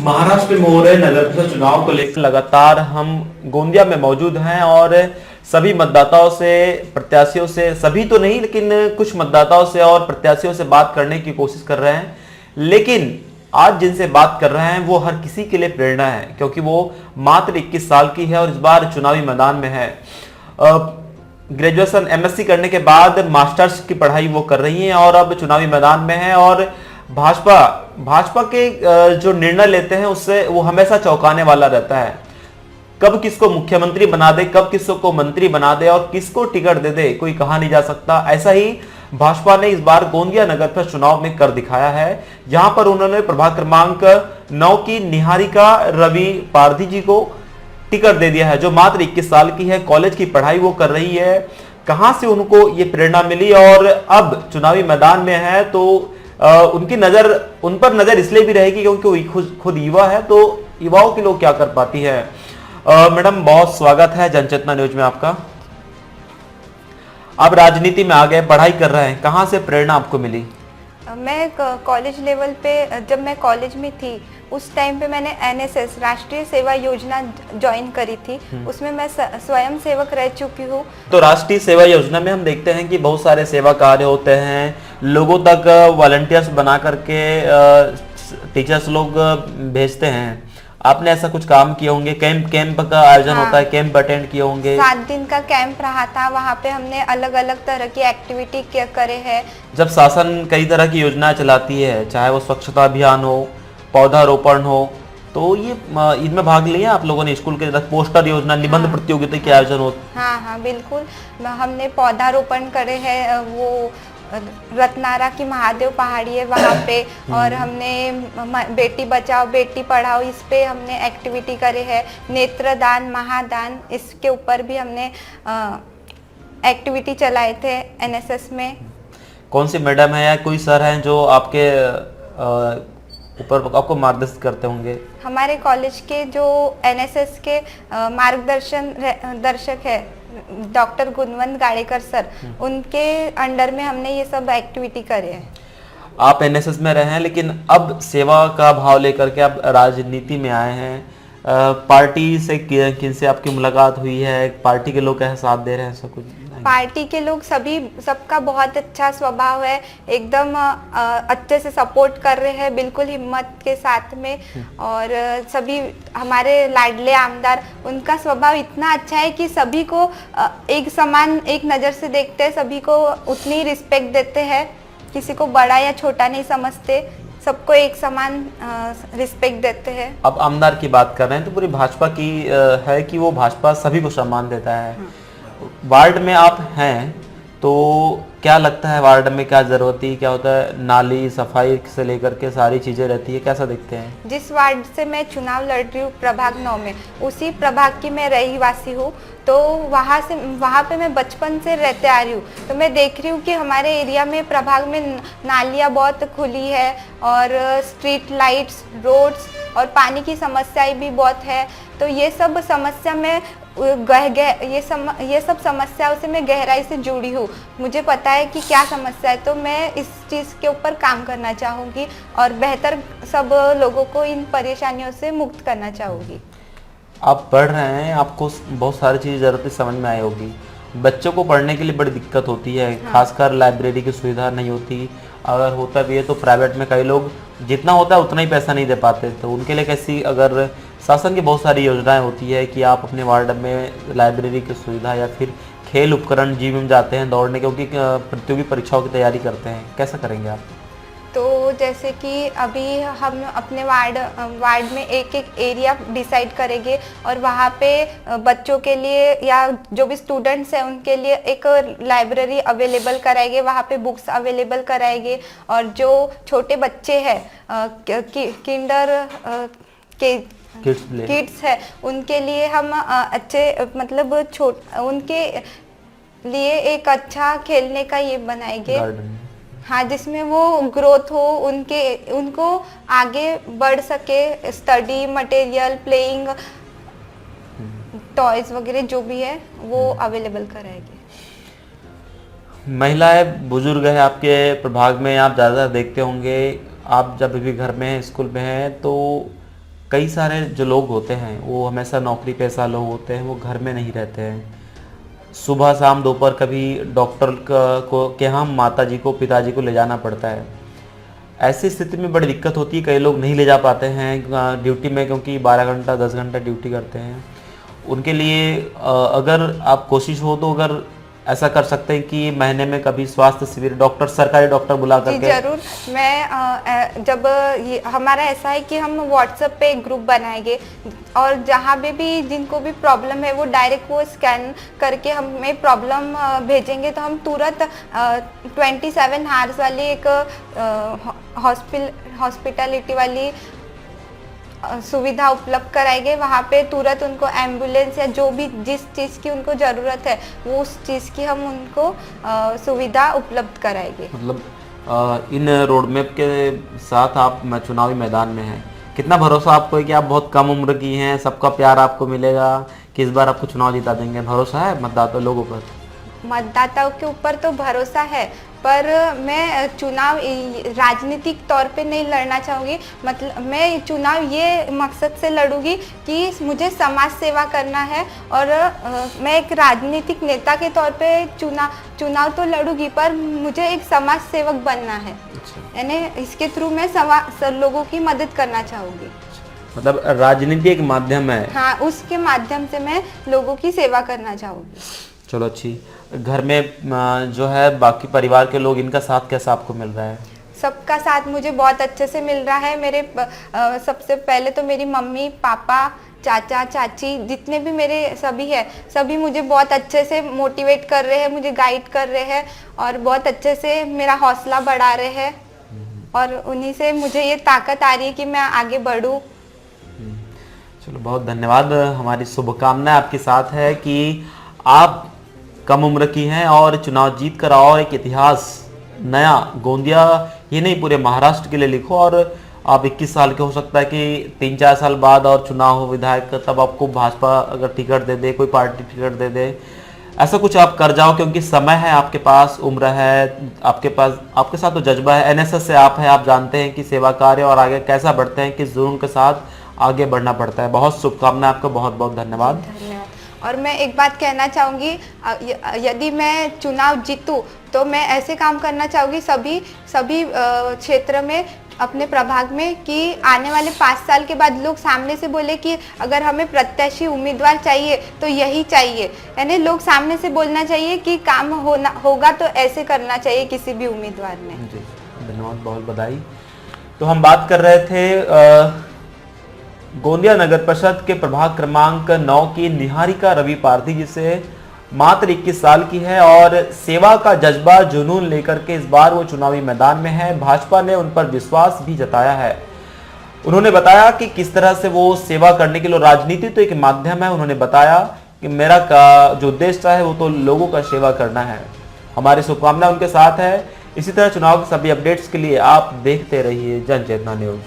महाराष्ट्र में हो रहे नगर परिषद चुनाव को लेकर लगातार हम गोंदिया में मौजूद हैं और सभी मतदाताओं से, प्रत्याशियों से, सभी तो नहीं लेकिन कुछ मतदाताओं से और प्रत्याशियों से बात करने की कोशिश कर रहे हैं। लेकिन आज जिनसे बात कर रहे हैं वो हर किसी के लिए प्रेरणा है, क्योंकि वो मात्र 21 साल की है और इस बार चुनावी मैदान में है। ग्रेजुएशन एमएससी करने के बाद मास्टर्स की पढ़ाई वो कर रही हैं और अब चुनावी मैदान में है। और भाजपा के जो निर्णय लेते हैं उससे वो हमेशा चौंकाने वाला रहता है। कब किसको मुख्यमंत्री बना दे, कब किसको मंत्री बना दे और किसको टिकट दे दे, कोई कहा नहीं जा सकता। ऐसा ही भाजपा ने इस बार गोंदिया नगर परिषद चुनाव में कर दिखाया है। यहां पर उन्होंने प्रभाग क्रमांक 9 की निहारिका रवि पारधी जी को टिकट दे दिया है, जो मात्र 21 साल की है। कॉलेज की पढ़ाई वो कर रही है। कहां से उनको ये प्रेरणा मिली और अब चुनावी मैदान में है तो उनकी नजर, उन पर नजर इसलिए भी रहेगी क्योंकि वो खुद युवा है, तो युवाओं के लोग क्या कर पाती है। मैडम, बहुत स्वागत है जनचेतना न्यूज में आपका। आप राजनीति में आ गए, पढ़ाई कर रहे हैं, कहां से प्रेरणा आपको मिली? मैं कॉलेज लेवल पे, जब मैं कॉलेज में थी उस टाइम पे मैंने एनएसएस राष्ट्रीय सेवा योजना ज्वाइन करी थी। उसमें मैं स्वयं सेवक रह चुकी हूँ। तो राष्ट्रीय सेवा योजना में हम देखते हैं कि बहुत सारे सेवा कार्य होते हैं, लोगों तक वॉलंटियर्स बना करके टीचर्स लोग भेजते हैं। आपने ऐसा कुछ काम किए होंगे, कैंप का आयोजन होता है, कैंप अटेंड किए होंगे। 7 दिन का कैंप रहा था, वहाँ पे हमने अलग अलग तरह की एक्टिविटी करे हैं। जब शासन कई तरह की योजनाएं चलाती है, चाहे वो स्वच्छता अभियान हो, पौधारोपण हो, तो ये इनमें भाग लिए आप लोगों ने? स्कूल के तरफ पोस्टर योजना, निबंध प्रतियोगिता के आयोजन हो? हाँ, बिल्कुल। हमने पौधारोपण करे हैं, वो रत्नारा की महादेव पहाड़ी है वहाँ पे, और हमने बेटी बचाओ बेटी पढ़ाओ इस पे हमने एक्टिविटी करे है। नेत्रदान, महादान, इसके ऊपर भी हमने एक्टिविटी चलाए थे एनएसएस में। कौन सी मैडम है या कोई सर हैं जो आपके ऊपर आपको मार्गदर्शन करते होंगे? हमारे कॉलेज के जो एनएसएस के दर्शक है डॉक्टर गुणवंत गाड़ेकर सर, उनके अंडर में हमने ये सब एक्टिविटी करे हैं। आप एनएसएस में रहे हैं लेकिन अब सेवा का भाव लेकर के आप राजनीति में आए हैं। पार्टी से किन से आपकी मुलाकात हुई है? पार्टी के लोग कैसे साथ दे रहे हैं? सब कुछ पार्टी के लोग सबका बहुत अच्छा स्वभाव है, एकदम अच्छे से सपोर्ट कर रहे हैं, बिल्कुल हिम्मत के साथ में। और सभी हमारे लाडले आमदार, उनका स्वभाव इतना अच्छा है कि सभी को एक समान, एक नज़र से देखते हैं, सभी को उतनी रिस्पेक्ट देते हैं, किसी को बड़ा या छोटा नहीं समझते, सबको एक समान रिस्पेक्ट देते हैं। अब आमदार की बात कर रहे हैं तो पूरी भाजपा की है कि वो भाजपा सभी को सम्मान देता है। वार्ड में आप हैं तो क्या लगता है, वार्ड में क्या जरूरत है, क्या होता है? नाली सफाई से लेकर के सारी चीजें रहती है, कैसा देखते हैं? जिस वार्ड से मैं चुनाव लड़ रही हूँ प्रभाग 9 में, उसी प्रभाग की मैं रहीवासी हूँ, तो वहाँ पे मैं बचपन से रहते आ रही हूँ। तो मैं देख रही हूँ कि हमारे एरिया में, प्रभाग में नालियाँ बहुत खुली है और स्ट्रीट लाइट्स, रोड्स और पानी की समस्याएं भी बहुत है। तो ये सब समस्या में ये सब समस्याओं से मैं गहराई से जुड़ी हूँ। मुझे पता है कि क्या समस्या है, तो मैं इस चीज़ के ऊपर काम करना चाहूँगी और बेहतर सब लोगों को इन परेशानियों से मुक्त करना चाहूँगी। आप पढ़ रहे हैं, आपको बहुत सारी चीज़ ज़रूरत समझ में आई होगी। बच्चों को पढ़ने के लिए बड़ी दिक्कत होती है। हाँ। खासकर लाइब्रेरी की सुविधा नहीं होती, अगर होता भी है तो प्राइवेट में कई लोग जितना होता है उतना ही पैसा नहीं दे पाते। तो उनके लिए कैसी, अगर शासन की बहुत सारी योजनाएं होती है कि आप अपने वार्ड में लाइब्रेरी की सुविधा या फिर खेल उपकरण, जिम में जाते हैं दौड़ने, क्योंकि प्रतियोगी परीक्षाओं की तैयारी करते हैं, कैसा करेंगे आप? तो जैसे कि अभी हम अपने वार्ड में एक एरिया डिसाइड करेंगे और वहाँ पे बच्चों के लिए या जो भी स्टूडेंट्स हैं उनके लिए एक लाइब्रेरी अवेलेबल कराएंगे, वहाँ पे बुक्स अवेलेबल कराएंगे। और जो छोटे बच्चे हैं किंडर के किड्स है, उनके लिए हम अच्छे, मतलब उनके लिए एक अच्छा खेलने का ये बनाएंगे। हाँ, जिसमें वो ग्रोथ हो, उनको आगे बढ़ सके, स्टडी मटेरियल, प्लेइंग टॉयज वगैरह जो भी है वो अवेलेबल कराएंगे। महिलाएं, बुजुर्ग हैं आपके प्रभाग में, आप ज़्यादा देखते होंगे। आप जब भी घर में हैं, स्कूल में हैं, तो कई सारे जो लोग होते हैं वो हमेशा नौकरी पेशा लोग होते हैं, वो घर में नहीं रहते हैं। सुबह शाम दोपहर कभी डॉक्टर के यहाँ माता जी को पिताजी को ले जाना पड़ता है। ऐसी स्थिति में बड़ी दिक्कत होती है, कई लोग नहीं ले जा पाते हैं ड्यूटी में, क्योंकि 12 घंटा 10 घंटा ड्यूटी करते हैं। उनके लिए अगर आप कोशिश हो तो अगर ऐसा कर सकते हैं कि महीने में कभी स्वास्थ्य शिविर डॉक्टर सरकारी डॉक्टर बुला जी करके। जरूर। मैं जब हमारा ऐसा है कि हम व्हाट्सएप पे एक ग्रुप बनाएंगे और जहाँ भी जिनको भी प्रॉब्लम है वो डायरेक्ट वो स्कैन करके हमें प्रॉब्लम भेजेंगे तो हम तुरंत 27 आवर्स वाली एक हॉस्पिटलिटी वाली सुविधा उपलब्ध कराएंगे। वहाँ पे तुरंत उनको एम्बुलेंस या जो भी जिस चीज़ की उनको ज़रूरत है वो उस चीज़ की हम उनको सुविधा उपलब्ध कराएंगे। मतलब इन रोड मैप के साथ आप चुनावी मैदान में हैं, कितना भरोसा आपको है कि आप बहुत कम उम्र की हैं, सबका प्यार आपको मिलेगा कि इस बार आपको चुनाव जिता देंगे? भरोसा है मतदाता लोगों पर? मतदाताओं के ऊपर तो भरोसा है, पर मैं चुनाव राजनीतिक तौर पे नहीं लड़ना चाहूँगी। मतलब मैं चुनाव ये मकसद से लड़ूंगी कि मुझे समाज सेवा करना है और मैं एक राजनीतिक नेता के तौर पे चुनाव तो लड़ूंगी, पर मुझे एक समाज सेवक बनना है। यानी इसके थ्रू मैं लोगों की मदद करना चाहूँगी। मतलब राजनीति एक माध्यम है। हाँ, उसके माध्यम से मैं लोगों की सेवा करना चाहूँगी। चलो अच्छी। घर में जो है बाकी परिवार के लोग, इनका साथ कैसा आपको मिल रहा है? सबका साथ मुझे बहुत अच्छे से मिल रहा है। मेरे सबसे पहले तो मेरी मम्मी पापा चाचा चाची जितने भी मेरे सभी है, सभी मुझे बहुत अच्छे से मोटिवेट कर रहे हैं, मुझे गाइड कर रहे हैं और बहुत अच्छे से मेरा हौसला बढ़ा रहे हैं और उन्हीं से मुझे ये ताकत आ रही है कि मैं आगे बढ़ूं। चलो बहुत धन्यवाद। हमारी शुभकामनाएं आपके साथ है कि आप कम उम्र की हैं और चुनाव जीत कर और एक इतिहास नया गोंदिया ही नहीं पूरे महाराष्ट्र के लिए लिखो। और आप 21 साल के हो सकता है कि 3-4 साल बाद और चुनाव हो विधायक, तब आपको भाजपा अगर टिकट दे दे, कोई पार्टी टिकट दे दे, ऐसा कुछ आप कर जाओ, क्योंकि समय है आपके पास, उम्र है आपके पास, आपके साथ तो जज्बा है। एनएसएस से आप है, आप जानते हैं कि सेवा कार्य और आगे कैसा बढ़ते हैं, किस जुनून के साथ आगे बढ़ना पड़ता है। बहुत शुभकामनाएं आपको, बहुत बहुत धन्यवाद। और मैं एक बात कहना चाहूँगी, यदि मैं चुनाव जीतूँ तो मैं ऐसे काम करना चाहूँगी सभी क्षेत्र में अपने प्रभाग में कि आने वाले 5 साल के बाद लोग सामने से बोले कि अगर हमें प्रत्याशी उम्मीदवार चाहिए तो यही चाहिए। यानी लोग सामने से बोलना चाहिए कि काम होगा तो ऐसे करना चाहिए किसी भी उम्मीदवार ने। जी धन्यवाद, बहुत बधाई। तो हम बात कर रहे थे गोंदिया नगर परिषद के प्रभाग क्रमांक 9 की निहारिका रवि पारधी, जिसे मात्र 21 साल की है और सेवा का जज्बा जुनून लेकर के इस बार वो चुनावी मैदान में है। भाजपा ने उन पर विश्वास भी जताया है। उन्होंने बताया कि किस तरह से वो सेवा करने के लिए, राजनीति तो एक माध्यम है, उन्होंने बताया कि मेरा जो उद्देश्य है वो तो लोगों का सेवा करना है। हमारी शुभकामना उनके साथ है। इसी तरह चुनाव के सभी अपडेट्स के लिए आप देखते रहिए जनचेतना न्यूज।